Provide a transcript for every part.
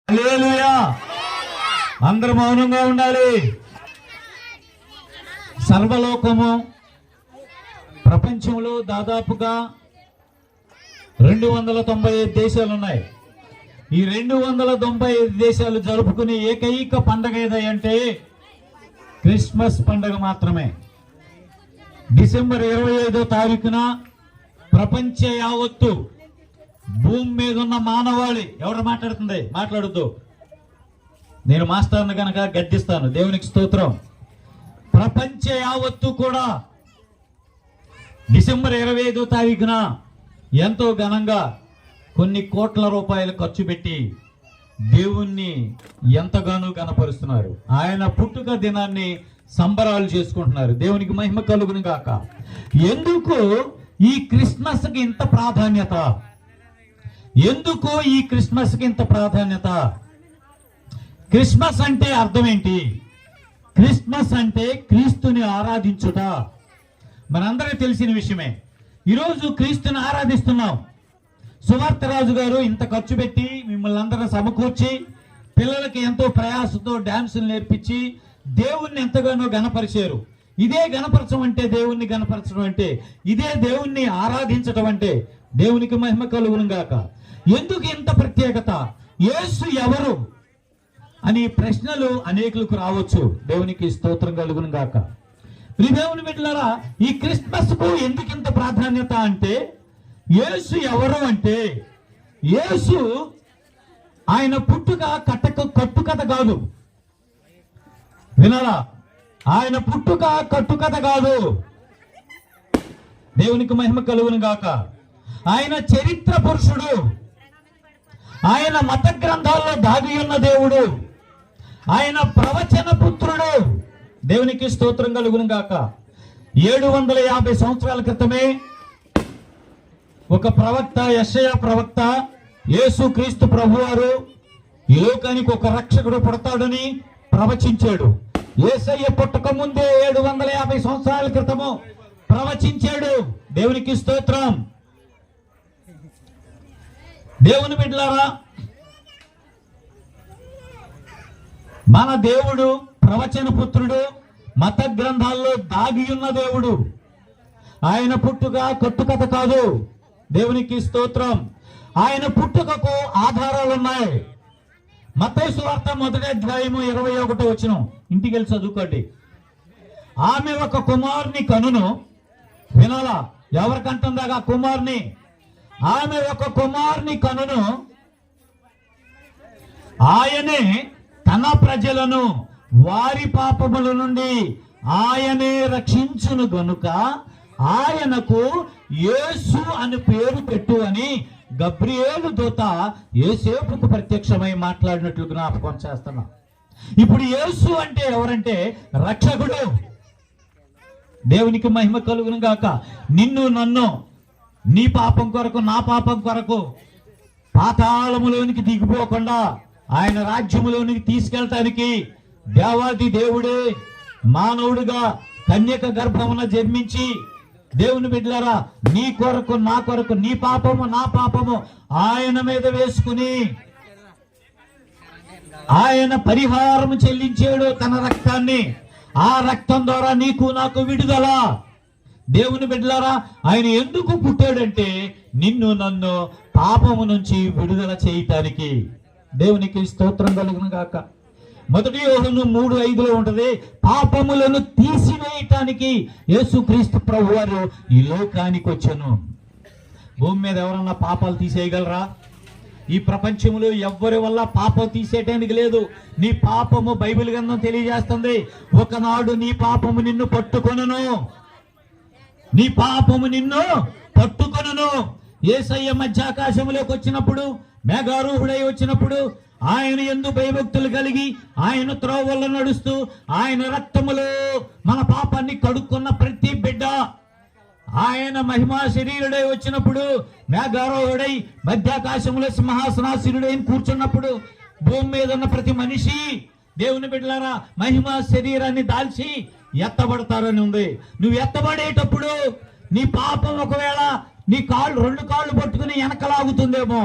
హల్లెలూయా. అందరూ మౌనంగా ఉండాలి. సర్వలోకము ప్రపంచంలో దాదాపుగా 295 దేశాలు ఉన్నాయి. ఈ 295 దేశాలు జరుపుకునే ఏకైక పండగ ఏదంటే క్రిస్మస్ పండగ మాత్రమే. డిసెంబర్ 25వ తారీఖున ప్రపంచ యావత్తు భూమి మీద ఉన్న మానవాళి ఎవరు మాట్లాడొద్దు. నేను మాస్టర్ని కనుక గద్దిస్తాను. దేవునికి స్తోత్రం. ప్రపంచ యావత్తు కూడా డిసెంబర్ 25వ తారీఖున ఎంతో ఘనంగా కొన్ని కోట్ల రూపాయలు ఖర్చు పెట్టి దేవుణ్ణి ఎంతగానో గణపరుస్తున్నారు. ఆయన పుట్టుక దినాన్ని సంబరాలు చేసుకుంటున్నారు. దేవునికి మహిమ కలుగును గాక. ఎందుకు ఈ క్రిస్మస్ కి ఇంత ప్రాధాన్యత? ఎందుకు ఈ క్రిస్మస్ కి ఇంత ప్రాధాన్యత? క్రిస్మస్ అంటే అర్థం ఏంటి? క్రిస్మస్ అంటే క్రీస్తుని ఆరాధించుట. మనందరికీ తెలిసిన విషయమే. ఈరోజు క్రీస్తుని ఆరాధిస్తున్నాం. సువార్త రాజు గారు ఇంత ఖర్చు పెట్టి మిమ్మల్ని అందరూ సమకూర్చి పిల్లలకి ఎంతో ప్రయాసంతో డాన్సులు నేర్పించి దేవుణ్ణి ఎంతగానో గణపరిచారు. ఇదే గణపరచడం అంటే, దేవుణ్ణి గణపరచడం అంటే, ఇదే దేవుణ్ణి ఆరాధించడం అంటే. దేవునికి మహిమ కలుగును గాక. ఎందుకు ఇంత ప్రత్యేకత? యేసు ఎవరు అని ప్రశ్నలు అనేకులకు రావచ్చు. దేవునికి స్తోత్రం కలుగును గాక. దేవుని బిడ్డలారా, ఈ క్రిస్మస్ కు ఎందుకు ఇంత ప్రాధాన్యత అంటే, యేసు ఎవరు అంటే, యేసు ఆయన పుట్టుక కట్టుకథ కాదు. వినాలా? ఆయన పుట్టుక కట్టుకథ కాదు. దేవునికి మహిమ కలుగును గాక. ఆయన చరిత్ర పురుషుడు. ఆయన మత గ్రంథాల్లో దాగి ఉన్న దేవుడు. ఆయన ప్రవచన పుత్రుడు. దేవునికి స్తోత్రం కలుగును గాక. 750 సంవత్సరాల క్రితమే ఒక ప్రవక్త, యెషయా ప్రవక్త, యేసు క్రీస్తు ప్రభువారు ఈ లోకానికి ఒక రక్షకుడు పుడతాడని ప్రవచించాడు. యేసయ్య పుట్టక ముందే 750 సంవత్సరాల క్రితము ప్రవచించాడు. దేవునికి స్తోత్రం. దేవుని బిడ్డలారా, మన దేవుడు ప్రవచన పుత్రుడు, మత గ్రంథాల్లో దాగి ఉన్న దేవుడు. ఆయన పుట్టుక కట్టుకథ కాదు. దేవునికి స్తోత్రం. ఆయన పుట్టుకకు ఆధారాలున్నాయి. మత్తయి సువార్త 1వ అధ్యాయము 21వ వచనం ఇంటికి వెళ్ళి చదువుకోండి. ఆమె ఒక కుమారుని కనును. వినాలా? ఎవరికంటుందాగా కుమారుని? ఆమె ఒక కుమారుని కనును. ఆయనే తన ప్రజలను వారి పాపముల నుండి ఆయనే రక్షించును గనుక ఆయనకు యేసు అని పేరు పెట్టు అని గబ్రియేలు దూత యోసేపుకు ప్రత్యక్షమై మాట్లాడినట్లు జ్ఞాపకం చేస్తున్నా. ఇప్పుడు యేసు అంటే ఎవరంటే రక్షకుడు. దేవునికి మహిమ కలుగును గాక. నిన్ను నన్ను నీ పాపం కొరకు, నా పాపం కొరకు పాతాళములోనికి దిగిపోకుండా ఆయన రాజ్యములోనికి తీసుకెళ్ళటానికి దేవాది దేవుడే మానవుడిగా కన్యక గర్భమున జన్మించి, దేవుని బిడ్డలారా, నీ కొరకు, నా కొరకు, నీ పాపము, నా పాపము ఆయన మీద వేసుకుని ఆయన పరిహారం చెల్లించాడు తన రక్తాన్ని. ఆ రక్తం ద్వారా నీకు నాకు విడుదల. దేవుని బిడ్డలారా, ఆయన ఎందుకు పుట్టాడంటే నిన్ను నన్ను పాపము నుంచి విడుదల చేయటానికి. దేవునికి స్తోత్రం కలుగును గాక. 1 యోహాను 3:5 ఉంటది, పాపములను తీసివేయటానికి యేసుక్రీస్తు ప్రభువారు ఈ లోకానికి వచ్చాను. భూమి మీద ఎవరన్నా పాపాలు తీసేయగలరా? ఈ ప్రపంచంలో ఎవ్వరి వల్ల పాపం తీసేయటానికి లేదు. నీ పాపము బైబిల్ గ్రంథం తెలియజేస్తుంది. ఒకనాడు నీ పాపము నిన్ను పట్టుకొనును. నీ పాపము నిన్ను పట్టుకొనును. యేసయ్య మధ్యాకాశంలోకి వచ్చినప్పుడు, మేఘారూఢుడై వచ్చినప్పుడు, ఆయన యందు భయభక్తులు కలిగి ఆయన త్రోవల్లో నడుస్తూ ఆయన రక్తములో మన పాపాన్ని కడుక్కున్న ప్రతి బిడ్డ, ఆయన మహిమా శరీరుడై వచ్చినప్పుడు, మేఘారూఢుడై మధ్యాకాశంలో సింహాసనాసీనుడై కూర్చున్నప్పుడు, భూమి మీద ఉన్న ప్రతి మనిషి, దేవుని బిడ్డలారా, మహిమా శరీరాన్ని దాల్చి ఎత్తబడతారని ఉంది. నువ్వు ఎత్తబడేటప్పుడు నీ పాపం ఒకవేళ నీ కాళ్ళు, 2 కాళ్ళు పట్టుకుని వెనకలాగుతుందేమో,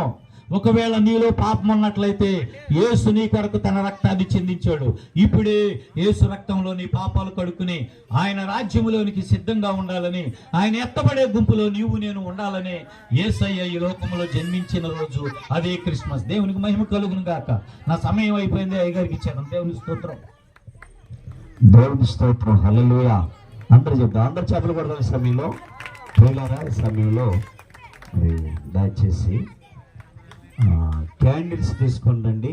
ఒకవేళ నీలో పాపం ఉన్నట్లయితే యేసు నీ కొరకు తన రక్తాన్ని చెందించాడు. ఇప్పుడే యేసు రక్తంలో నీ పాపాలు కడుక్కుని ఆయన రాజ్యములోనికి సిద్ధంగా ఉండాలని, ఆయన ఎత్తబడే గుంపులో నీవు నేను ఉండాలని యేసయ్య ఈ లోకంలో జన్మించిన రోజు అదే క్రిస్మస్. దేవునికి మహిమ కలుగును గాక. నా సమయం అయిపోయింది, అయ్యగారికి ఇచ్చాను. దేవుని స్తోత్రం, దేవుని స్తోత్రం. హల్లెలూయా. అందరూ చెప్తాం, అందరు చేపలు పడతారు. సమయంలో మరి దయచేసి క్యాండిల్స్ తీసుకొని రండి.